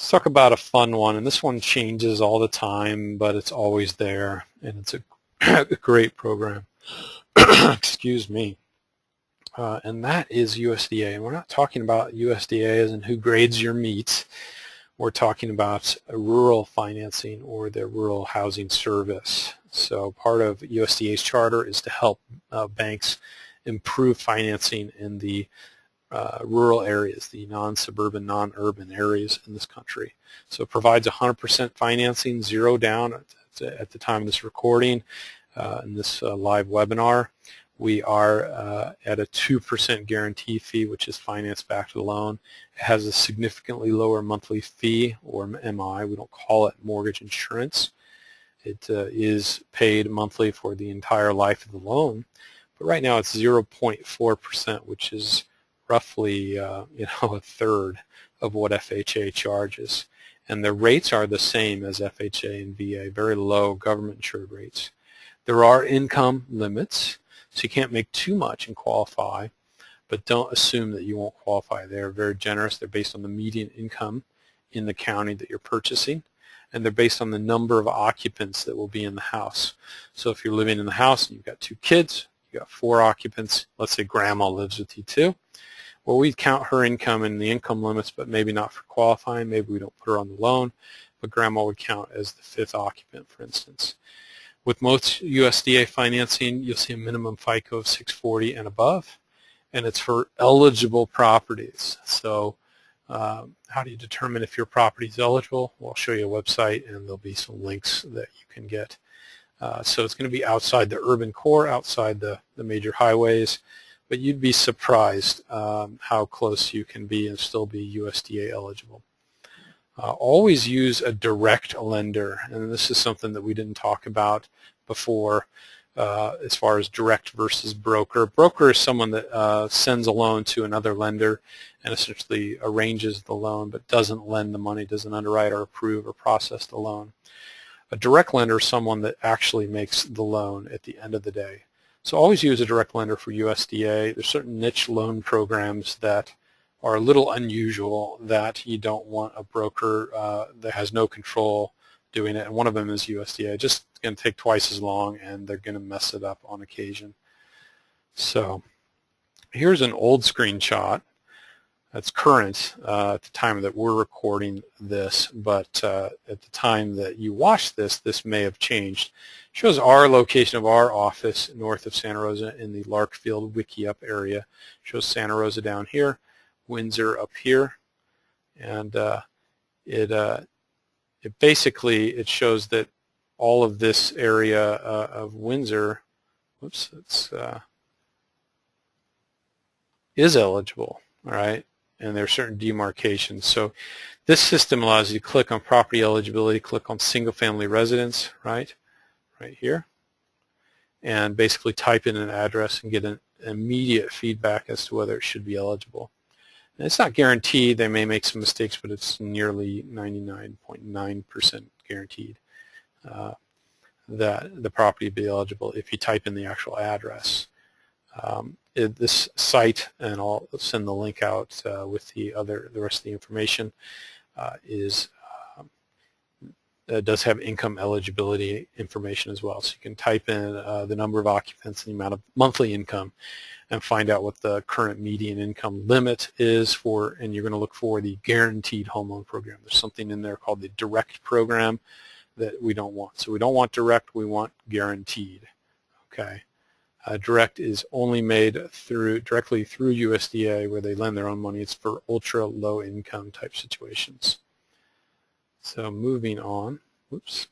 Let's talk about a fun one, and this one changes all the time, but it's always there, and it's a great program. Excuse me. And that is USDA. And we're not talking about USDA as in who grades your meat. We're talking about rural financing or the Rural Housing Service. So part of USDA's charter is to help banks improve financing in the rural areas, the non-suburban, non-urban areas in this country. So it provides 100% financing, zero down at the time of this recording in this live webinar. We are at a 2% guarantee fee, which is financed back to the loan. It has a significantly lower monthly fee, or MI. We don't call it mortgage insurance. It is paid monthly for the entire life of the loan. But right now it's 0.4%, which is roughly a third of what FHA charges. And the rates are the same as FHA and VA, very low government-insured rates. There are income limits, so you can't make too much and qualify, but don't assume that you won't qualify. They're very generous. They're based on the median income in the county that you're purchasing, and they're based on the number of occupants that will be in the house. So if you're living in the house and you've got 2 kids, you've got 4 occupants, let's say grandma lives with you too, well, we count her income in the income limits, but maybe not for qualifying. Maybe we don't put her on the loan, but grandma would count as the 5th occupant, for instance. With most USDA financing, you'll see a minimum FICO of 640 and above, and it's for eligible properties. So how do you determine if your property is eligible? Well, I'll show you a website, and there'll be some links that you can get. So it's going to be outside the urban core, outside the major highways, but you'd be surprised how close you can be and still be USDA eligible. Always use a direct lender, and this is something that we didn't talk about before as far as direct versus broker. Broker is someone that sends a loan to another lender and essentially arranges the loan but doesn't lend the money, doesn't underwrite or approve or process the loan. A direct lender is someone that actually makes the loan at the end of the day. So always use a direct lender for USDA. There's certain niche loan programs that are a little unusual that you don't want a broker that has no control doing it, and one of them is USDA. Just going to take twice as long, and they're going to mess it up on occasion. So here's an old screenshot that's current at the time that we're recording this, but at the time that you watch this, this may have changed. It shows our location of our office north of Santa Rosa in the Larkfield Wickiup area. It shows Santa Rosa down here, Windsor up here, and it basically shows that all of this area of Windsor, whoops, is eligible, all right, and there are certain demarcations. So this system allows you to click on property eligibility, click on single-family residence, right here, and basically type in an address and get an immediate feedback as to whether it should be eligible. And it's not guaranteed. They may make some mistakes, but it's nearly 99.9% guaranteed that the property will be eligible if you type in the actual address. This site, and I'll send the link out with the rest of the information, does have income eligibility information as well. So you can type in the number of occupants and the amount of monthly income and find out what the current median income limit is for, and you're going to look for the guaranteed home loan program. There's something in there called the direct program that we don't want. So we don't want direct, we want guaranteed. Okay. Direct is only made directly through USDA, where they lend their own money. It's for ultra low income type situations. So moving on, whoops.